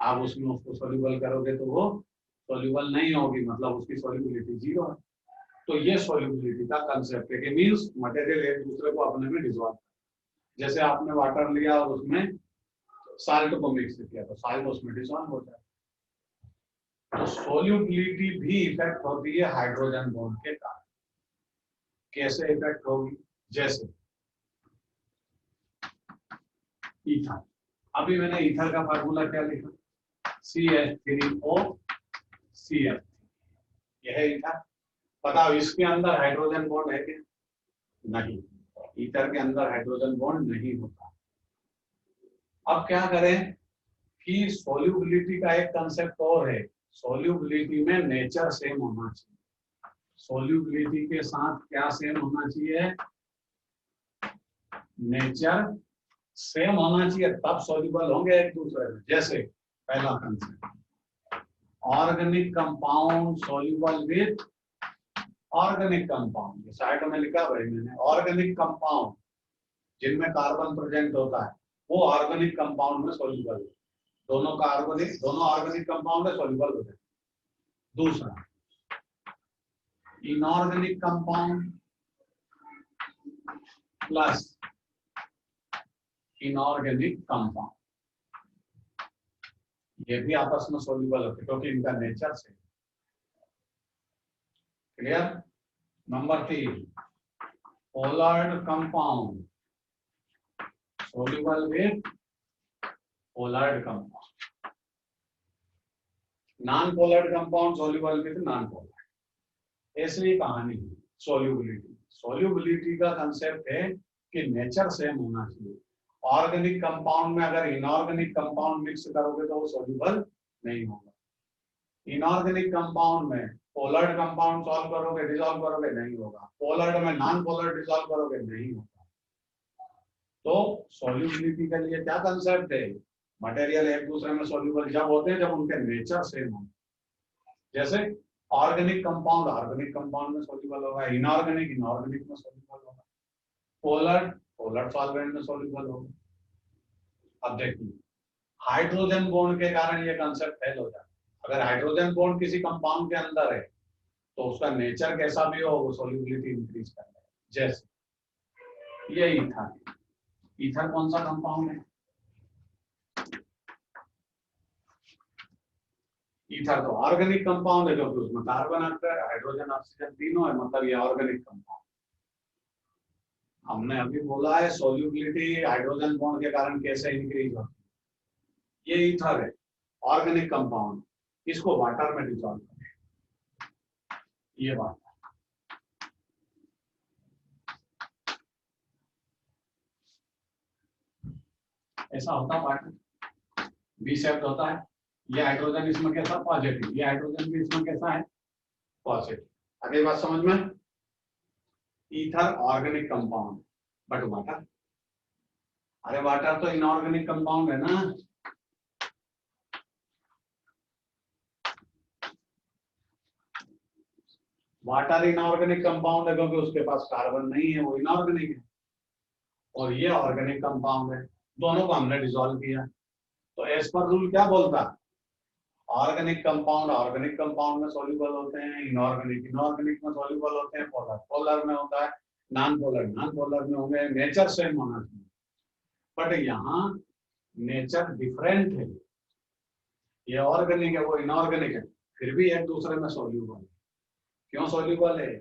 आप उसमें उसको सोल्यूबल करोगे तो वो सॉल्युबल नहीं होगी मतलब उसकी सॉल्युबिलिटी जीरो है। तो ये सॉल्युबिलिटी का कंसेप्ट है कि मींस मटेरियल एक दूसरे को अपने में डिसॉल्व, जैसे आपने वाटर लिया और उसमें साल्ट को मिक्स किया तो साल्ट उसमें डिसॉल्व होता है। तो सॉल्युबिलिटी भी इफेक्ट होती है हाइड्रोजन बॉन्ड के कारण। कैसे इफेक्ट होगी? जैसे ईथर, अभी मैंने ईथर का फार्मूला क्या लिखा, CH3O यह है ईथर। बताओ इसके अंदर हाइड्रोजन बॉन्ड है क्या? नहीं, ईथर के अंदर हाइड्रोजन बॉन्ड नहीं होता। अब क्या करें कि सॉल्युबिलिटी का एक कंसेप्ट और है, सॉल्युबिलिटी में नेचर सेम होना चाहिए। सॉल्युबिलिटी के साथ क्या सेम होना चाहिए? नेचर सेम होना चाहिए, तब सॉल्युबल होंगे एक दूसरे में। जैसे पहला concept, organic compound soluble with organic compound. Side में लिखा भाई मैंने, ऑर्गेनिक कंपाउंड जिनमें कार्बन प्रेजेंट होता है वो ऑर्गेनिक कंपाउंड में सॉल्युबल है। दोनों ऑर्गेनिक कंपाउंड में सॉल्युबल होते हैं। दूसरा, inorganic compound plus inorganic compound, ये भी आपस में सॉल्युबल होते हैं क्योंकि इनका नेचर से। Clear? Number 3, Pollard compound soluble with polar compound, non polar compound soluble with non polar। ऐसी कहानी सॉल्युबिलिटी का कंसेप्ट है कि नेचर सेम होना चाहिए। ऑर्गेनिक कंपाउंड में अगर इनऑर्गेनिक कंपाउंड मिक्स करोगे तो वो सॉल्युबल नहीं होगा। इनऑर्गेनिक कंपाउंड में पोलर्ड कंपाउंड सॉल्व करोगे, डिसॉल्व करोगे, नहीं होगा। पोलर्ड में नॉन पोलर डिसॉल्व करोगे, नहीं होगा। तो सॉल्युबिलिटी के लिए क्या कंसेप्ट है? मटेरियल एक दूसरे में सॉल्युबल जब होते हैं जब उनके नेचर सेम हो। जैसे ऑर्गेनिक कंपाउंड में सॉल्युबल होगा, इनऑर्गेनिक में सॉल्युबल होगा, पोलर सॉल्वेंट में सॉल्युबल होगा। अब देखिए हाइड्रोजन बॉन्ड के कारण ये कंसेप्ट फेल हो जाता है। अगर हाइड्रोजन बॉन्ड किसी कंपाउंड के अंदर है तो उसका नेचर कैसा भी हो वो सॉल्युबिलिटी इंक्रीज करता है। जैसे ये ईथर कौन सा कंपाउंड है? ईथर तो ऑर्गेनिक कंपाउंड है क्योंकि उसमें कार्बन हाइड्रोजन ऑक्सीजन तीनों है, मतलब ये ऑर्गेनिक कंपाउंड। हमने अभी बोला है सॉल्युबिलिटी हाइड्रोजन बॉन्ड के कारण कैसे इंक्रीज होती है। ये ईथर है, ऑर्गेनिक कंपाउंड, इसको वाटर में डिसॉल्व करें, ये बात ऐसा होता है। वाटर बी शेप्ड होता है। ये हाइड्रोजन इसमें कैसा? पॉजिटिव। ये हाइड्रोजन भी इसमें कैसा है? पॉजिटिव। अगली बात समझ में? Ether organic compound but water, अरे वाटर तो इनऑर्गेनिक कंपाउंड है ना। वाटर इनऑर्गेनिक कंपाउंड है क्योंकि उसके पास कार्बन नहीं है, वो इनऑर्गेनिक है। और ये ऑर्गेनिक कंपाउंड है, दोनों को हमने डिसॉल्व किया। तो एज पर रूल क्या बोलता है? ऑर्गेनिक कंपाउंड में सॉल्युबल होते हैं, इनऑर्गेनिक में सॉल्युबल होते हैं, पोलर में होता है, नॉन पोलर में होंगे। नेचर सेम होना चाहिए, बट यहाँ नेचर डिफरेंट है। ये ऑर्गेनिक है, वो इनऑर्गेनिक है, फिर भी एक दूसरे में सॉल्युबल है। क्यों सॉल्युबल है?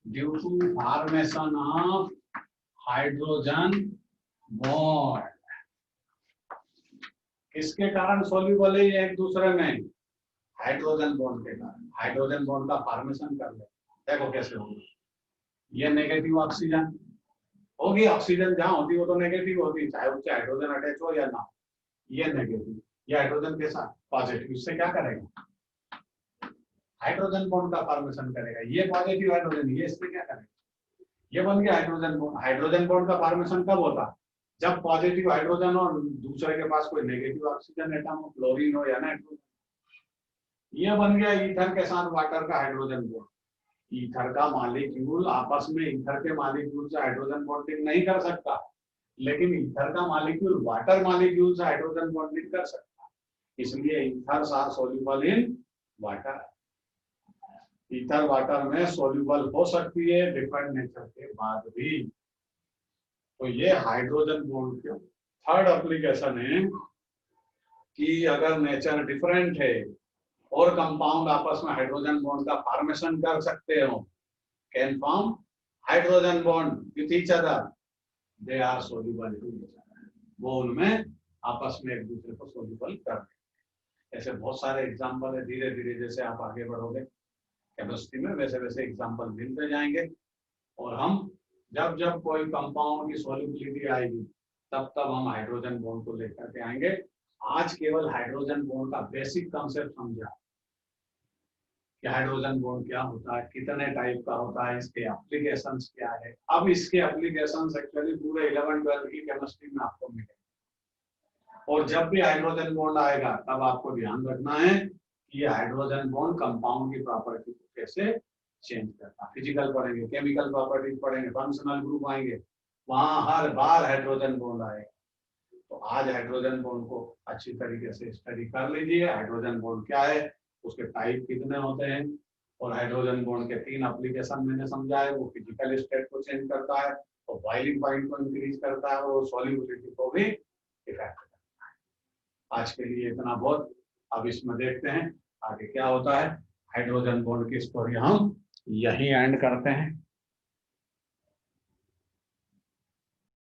Due to formation of hydrogen bond. किसके कारण सॉल्युबल है ये एक दूसरे में? हाइड्रोजन बॉन्ड के कारण। हाइड्रोजन बॉन्ड का फॉर्मेशन कर ले, देखो कैसे होगा। ये नेगेटिव ऑक्सीजन होगी, ऑक्सीजन जहां होती है वो तो नेगेटिव होती है, चाहे उससे हाइड्रोजन अटैच हो या ना। ये नेगेटिव, ये हाइड्रोजन के साथ पॉजिटिव, इससे क्या करेगा? हाइड्रोजन बॉन्ड का फॉर्मेशन करेगा। ये पॉजिटिव हाइड्रोजन, ये इससे क्या करेगा? ये बन गया हाइड्रोजन बॉन्ड। हाइड्रोजन बॉन्ड का फॉर्मेशन कब होता है? जब पॉजिटिव हाइड्रोजन और दूसरे के पास कोई नेगेटिव ऑक्सीजन एटम हो, क्लोरीन हो या नाइट्रोजन। ये बन गया ईथर के साथ वाटर का हाइड्रोजन बॉन्ड। ईथर का मॉलिक्यूल आपस में ईथर के मॉलिक्यूल से हाइड्रोजन बॉन्डिंग नहीं कर सकता, लेकिन ईथर का मॉलिक्यूल वाटर मॉलिक्यूल से हाइड्रोजन बॉन्डिंग कर सकता है। इसलिए ethers are soluble in water, ether water में सोल्यूबल हो सकती है डिफरेंट नेचर के बाद भी। तो ये हाइड्रोजन बॉन्ड के थर्ड एप्लीकेशन है कि अगर नेचर डिफरेंट है और कंपाउंड आपस में हाइड्रोजन बॉन्ड का फॉर्मेशन कर सकते हो, can form hydrogen bond with each other, they are soluble to each other, वो उनमें आपस में एक दूसरे को सोल्यूबल कर देते। ऐसे बहुत सारे एग्जाम्पल है, धीरे धीरे जैसे आप आगे बढ़ोगे केमिस्ट्री में वैसे वैसे एग्जाम्पल मिलते जाएंगे, और हम जब जब कोई कंपाउंड की सोल्यूबिलिटी आएगी तब तब हम हाइड्रोजन बॉन्ड को लेकर के आएंगे। आज केवल हाइड्रोजन बॉन्ड का बेसिक कंसेप्ट समझा कि हाइड्रोजन बॉन्ड क्या होता है, कितने टाइप का होता है, इसके एप्लीकेशंस क्या है। अब इसके एप्लीकेशंस एक्चुअली पूरे 11-12 की केमिस्ट्री में आपको मिलेंगे, और जब भी हाइड्रोजन बॉन्ड आएगा तब आपको ध्यान रखना है कि ये हाइड्रोजन बॉन्ड कंपाउंड की प्रॉपर्टी को कैसे चेंज करता है। फिजिकल पढ़ेंगे, केमिकल प्रॉपर्टीज पढ़ेंगे, फंक्शनल ग्रुप आएंगे, वहां हर बार हाइड्रोजन बॉन्ड आएगा। तो आज हाइड्रोजन बॉन्ड को अच्छी तरीके से स्टडी कर लीजिए, हाइड्रोजन बॉन्ड क्या है, उसके टाइप कितने होते हैं, और हाइड्रोजन बॉन्ड के 3 एप्लीकेशन मैंने समझाए। वो फिजिकल स्टेट को चेंज करता है, और बॉइलिंग पॉइंट को इंक्रीज करता है, और सॉल्युबिलिटी को भी इफेक्ट करता है। आज के लिए इतना बहुत। अब इसमें देखते हैं आगे क्या होता है। हाइड्रोजन बॉन्ड की स्टोरी हम यही एंड करते हैं।